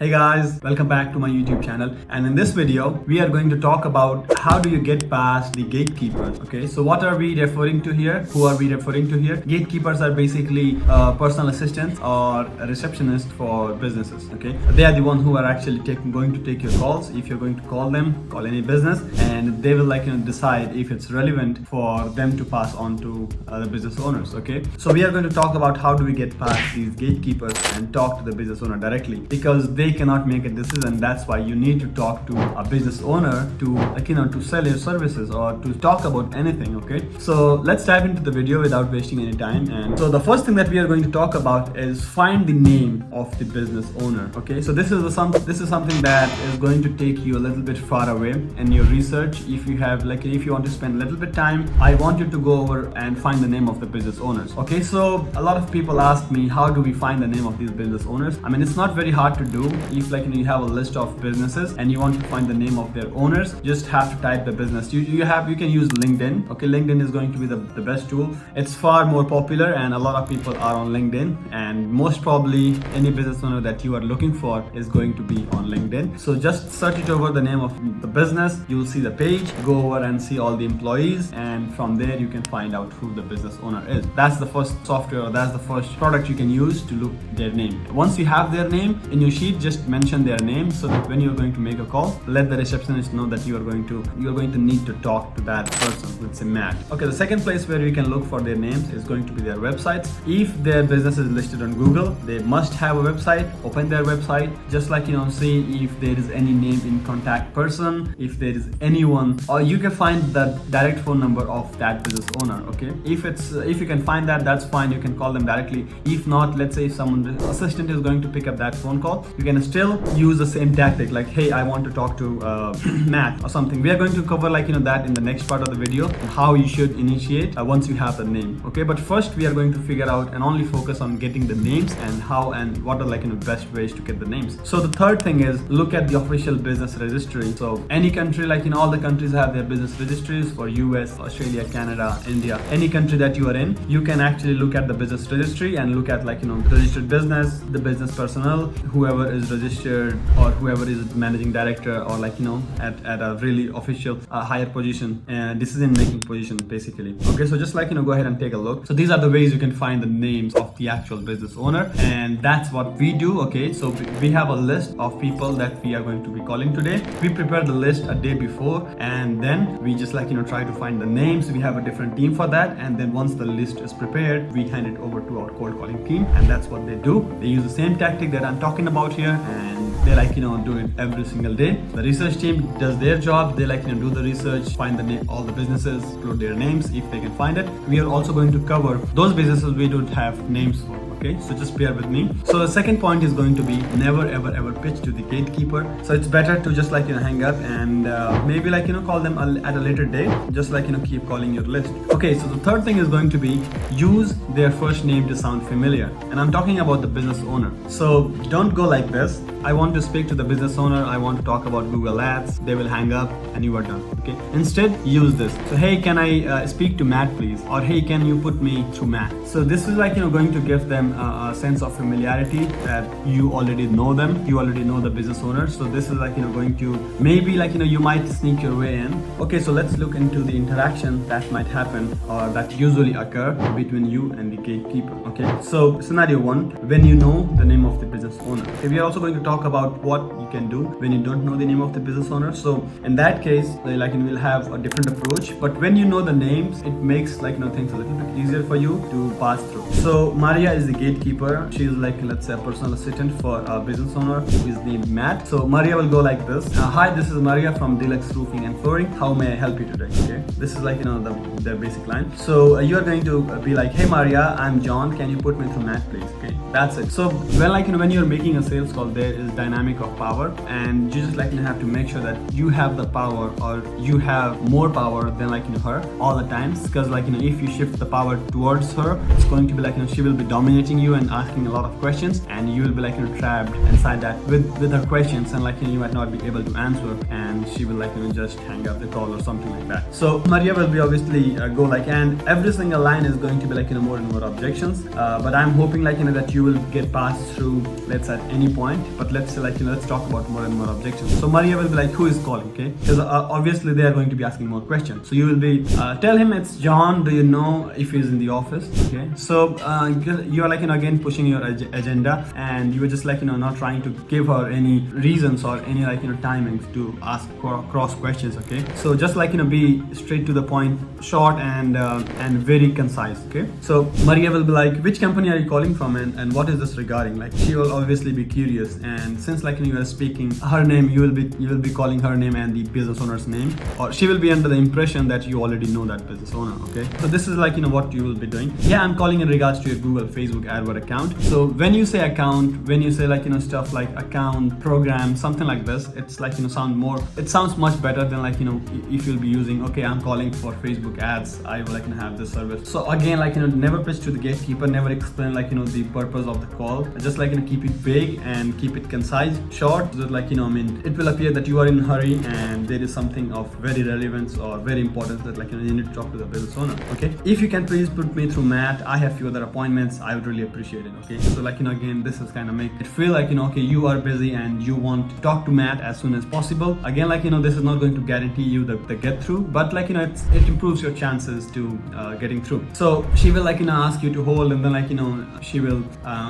Hey guys, welcome back to my YouTube channel, and in this video we are going to talk about how do you get past the gatekeepers. Okay, so what are we referring to here? Who are we referring to here? Gatekeepers are basically personal assistants or a receptionist for businesses. Okay, they are the one who are actually going to take your calls. If you're going to call any business, and they will decide if it's relevant for them to pass on to the business owners. Okay, so we are going to talk about how do we get past these gatekeepers and talk to the business owner directly, because they cannot make a decision. That's why you need to talk to a business owner to to sell your services or to talk about anything. Okay, so let's dive into the video without wasting any time. And so the first thing that we are going to talk about is find the name of the business owner. Okay, so this is something that is going to take you a little bit far away in your research. If you have if you want to spend a little bit time, I want you to go over and find the name of the business owners. Okay, so a lot of people ask me, how do we find the name of these business owners? I mean, it's not very hard to do. If you have a list of businesses and you want to find the name of their owners, just have to type the business. You can use LinkedIn. Okay, LinkedIn is going to be the best tool. It's far more popular and a lot of people are on LinkedIn, and most probably any business owner that you are looking for is going to be on LinkedIn. So just search it over the name of the business. You will see the page, go over and see all the employees, and from there you can find out who the business owner is. That's the first software, or that's the first product you can use to look their name. Once you have their name in your sheet, just mention their name so that when you're going to make a call, let the receptionist know that you're going to need to talk to that person. Let's say Matt. Okay, the second place where you can look for their names is going to be their websites. If their business is listed on Google, they must have a website. Open their website, just see if there is any name in contact person, if there is anyone, or you can find the direct phone number of that business owner. Okay, if you can find that, that's fine, you can call them directly. If not, let's say if someone assistant is going to pick up that phone call, you can still use the same tactic, like, hey, I want to talk to Matt or something. We are going to cover that in the next part of the video, how you should initiate once you have the name. Okay, but first we are going to figure out and only focus on getting the names and how and what are best ways to get the names. So the third thing is look at the official business registry. So any country, all the countries have their business registries. For US, Australia, Canada, India, any country that you are in, you can actually look at the business registry and look at registered business, the business personnel, whoever is registered or whoever is managing director, or at a really official higher position and decision making position basically. Okay, so just go ahead and take a look. So these are the ways you can find the names of the actual business owner, and that's what we do. Okay, so we have a list of people that we are going to be calling today. We prepare the list a day before, and then we just try to find the names. We have a different team for that, and then once the list is prepared, we hand it over to our cold calling team, and that's what they do. They use the same tactic that I'm talking about here, and they do it every single day. The research team does their job. They do the research, find the name, all the businesses, include their names if they can find it. We are also going to cover those businesses we don't have names for. Okay, so just bear with me. So the second point is going to be never ever pitch to the gatekeeper. So it's better to just hang up and maybe call them at a later date. Just keep calling your list. Okay, so the third thing is going to be use their first name to sound familiar, and I'm talking about the business owner. So don't go like this: I want to speak to the business owner, I want to talk about Google Ads. They will hang up and you are done. Okay, instead use this. So, hey, can I speak to Matt please? Or hey, can you put me through Matt? So this is going to give them a sense of familiarity that you already know them, you already know the business owner. So this is going to maybe you might sneak your way in. Okay, so let's look into the interaction that might happen or that usually occur between you and the gatekeeper. Okay, so scenario one, when you know the name of the business owner. Okay, we are also going to talk about what you can do when you don't know the name of the business owner. So in that case, we'll have a different approach, but when you know the names, it makes things a little bit easier for you to pass through. So Maria is the gatekeeper. She is let's say a personal assistant for a business owner who is named Matt. So Maria will go like this: hi, this is Maria from Deluxe Roofing and Flooring. How may I help you today? Okay, this is the basic line. So you are going to be like, hey Maria, I'm John, can you put me through Matt please? Okay, that's it. So when you're making a sales call, there is dynamic of power, and you just have to make sure that you have the power, or you have more power than her all the times, because if you shift the power towards her, it's going to be she will be dominating you and asking a lot of questions, and you will be trapped inside that with her questions, and you might not be able to answer, and she will just hang up the call or something like that. So Maria will be obviously go and every single line is going to be more and more objections, but I'm hoping that you will get passed through, let's at any point, but let's say like, let's talk about more and more objections. So Maria will be like, who is calling? Okay, because obviously they are going to be asking more questions. So you will be tell him it's John. Do you know if he's in the office? Okay, so you are like, again pushing your agenda, and you are just like, not trying to give her any reasons or any like, timings to ask cross questions. Okay, so just like, be straight to the point, short and very concise. Okay, so Maria will be like, which company are you calling from, and what is this regarding? Like, she will obviously be curious, and since like, you are speaking her name, you will be calling her name and the business owner's name, or she will be under the impression that you already know that business owner. Okay, so this is like, what you will be doing. Yeah, I'm calling in regards to your Google, Facebook AdWord account. So when you say account, when you say like, stuff like account, program, something like this, it's like, it sounds much better than like, if you'll be using, okay, I'm calling for Facebook ads, I will like have this service. So again, like, never pitch to the gatekeeper, never explain like, the purpose of the call. Just like, keep it vague and keep it concise, short, so that like, it will appear that you are in a hurry and there is something of very relevance or very important that like, you need to talk to the business owner. Okay, if you can please put me through Matt, I have few other appointments, I would really appreciate it. Okay, so like, again, this is kind of make it feel like, okay, you are busy and you want to talk to Matt as soon as possible. Again, like, this is not going to guarantee you the get through, but like, it improves your chances to getting through. So she will like, ask you to hold, and then like, she will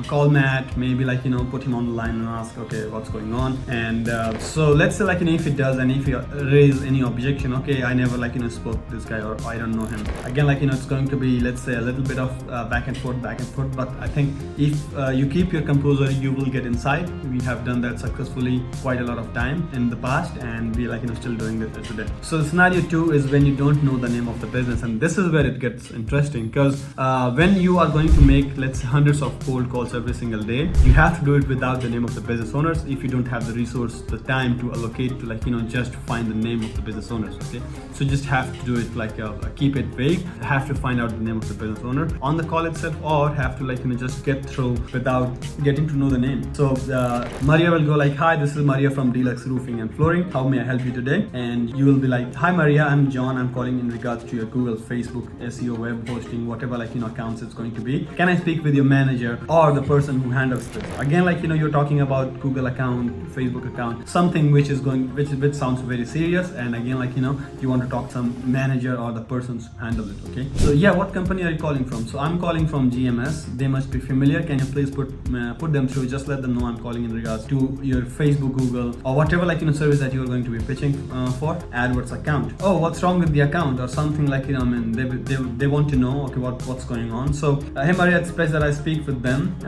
call Matt, maybe like, put him on the line and ask, okay, what's going on. And so let's say like, if it does, and if you raise any objection, okay, I never like, spoke to this guy, or I don't know him. Again, like, it's going to be, let's say, a little bit of back and forth, but I think if you keep your composure, you will get inside. We have done that successfully quite a lot of time in the past, and we like, still doing it today. So scenario 2 is when you don't know the name of the business, and this is where it gets interesting, because when you are going to make, let's say, hundreds of cold calls every single day, you have to do it without the name of the business owners if you don't have the resource, the time to allocate to like, just find the name of the business owners. Okay, so just have to do it like, keep it vague, have to find out the name of the business owner on the call itself, or have to like, just get through without getting to know the name. So Maria will go like, hi, this is Maria from Deluxe Roofing and Flooring, how may I help you today? And you will be like, hi Maria, I'm John, I'm calling in regards to your Google, Facebook, SEO, web hosting, whatever like, accounts it's going to be. Can I speak with your manager or the person who handles this? Again, like, you're talking about Google account, Facebook account, something which sounds very serious, and again, like, you want to talk to some manager or the persons who handle it. Okay, so yeah, what company are you calling from? So I'm calling from GMS, they must be familiar. Can you please put them through? Just let them know I'm calling in regards to your Facebook, Google, or whatever like, service that you're going to be pitching for AdWords account. Oh, what's wrong with the account, or something like, they want to know, okay, what's going on. So hey Maria, it's best that I speak with them.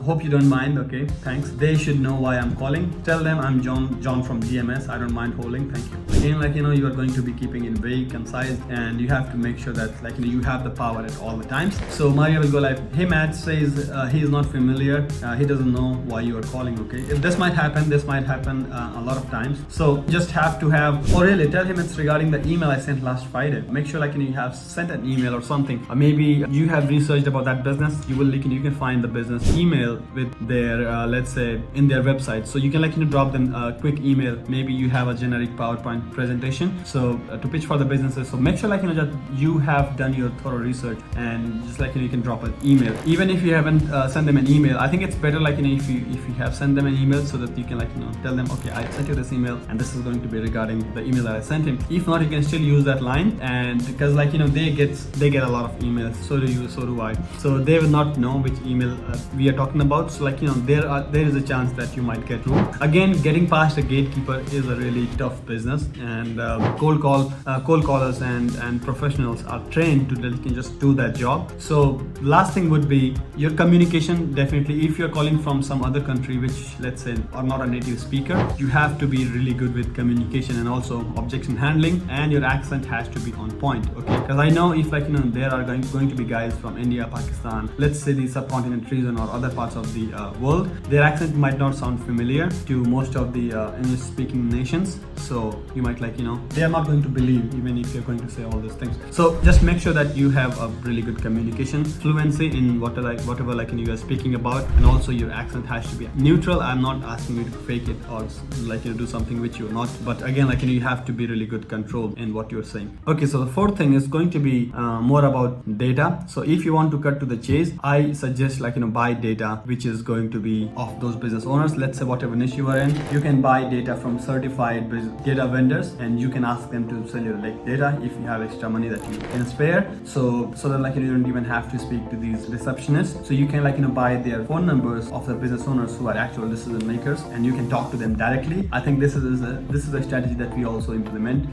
Hope you don't mind. Okay, thanks. They should know why I'm calling. Tell them I'm John from GMS. I don't mind holding. Thank you. Again, like, you are going to be keeping it vague, concise, and you have to make sure that like, you have the power at all the times. So Maria will go like, hey, Matt says he is not familiar. He doesn't know why you are calling. Okay, this might happen a lot of times. So just have to have, or really tell him it's regarding the email I sent last Friday. Make sure like, you have sent an email or something, or maybe you have researched about that business. You can find the business email with their let's say in their website, so you can like, drop them a quick email. Maybe you have a generic PowerPoint presentation, so to pitch for the businesses. So make sure like, that you have done your thorough research, and just like, you can drop an email. Even if you haven't sent them an email, I think it's better like, if you have sent them an email, so that you can like, tell them, okay, I sent you this email and this is going to be regarding the email that I sent him. If not, you can still use that line, and because like, they get a lot of emails, so do you, so do I, so they will not know which email we are talking about. So like, there is a chance that you might get through. Again, getting past a gatekeeper is a really tough business, and cold callers and professionals are trained to just do that job. So last thing would be your communication. Definitely, if you're calling from some other country which, let's say, are not a native speaker, you have to be really good with communication and also objection handling, and your accent has to be on point. Okay, because I know if like, there are going to be guys from India, Pakistan, let's say the subcontinent region or other parts of the world, their accent might not sound familiar to most of the English speaking nations. So you might like, they are not going to believe even if you're going to say all these things. So just make sure that you have a really good communication fluency in whatever like, you are speaking about, and also your accent has to be neutral. I'm not asking you to fake it or like, do something which you're not, but again, like, you have to be really good control in what you're saying. Okay, so the fourth thing is going to be more about data. So if you want to cut to the chase, I suggest like, buy data which is going to be of those business owners. Let's say whatever niche you are in, you can buy data from certified data vendors, and you can ask them to sell you like data if you have extra money that you can spare. So that like you don't even have to speak to these receptionists. So you can like buy their phone numbers of the business owners who are actual decision makers, and you can talk to them directly. I think this is a strategy that we also implement.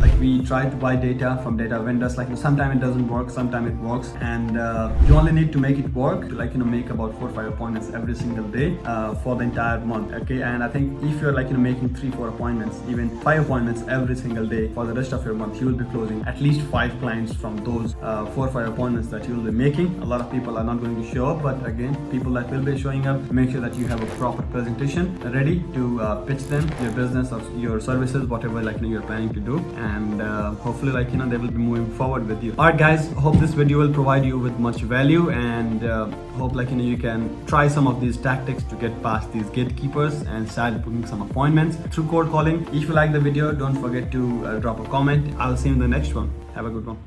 Like we try to buy data from data vendors. Like sometimes it doesn't work, sometimes it works, and you only need to make it work to like make about 4 or 5 appointments every single day for the entire month. Okay, and I think if you're like making 3-4 appointments, even 5 appointments every single day for the rest of your month, you will be closing at least 5 clients from those 4 or 5 appointments that you will be making. A lot of people are not going to show up, but again, people that will be showing up, make sure that you have a proper presentation ready to pitch them your business or your services, whatever like you're planning to do, and hopefully like they will be moving forward with you. All right guys, hope this video will provide you with much value, and hope like you can try some of these tactics to get past these gatekeepers and start booking some appointments through cold calling. If you like the video, don't forget to drop a comment. I'll see you in the next one. Have a good one.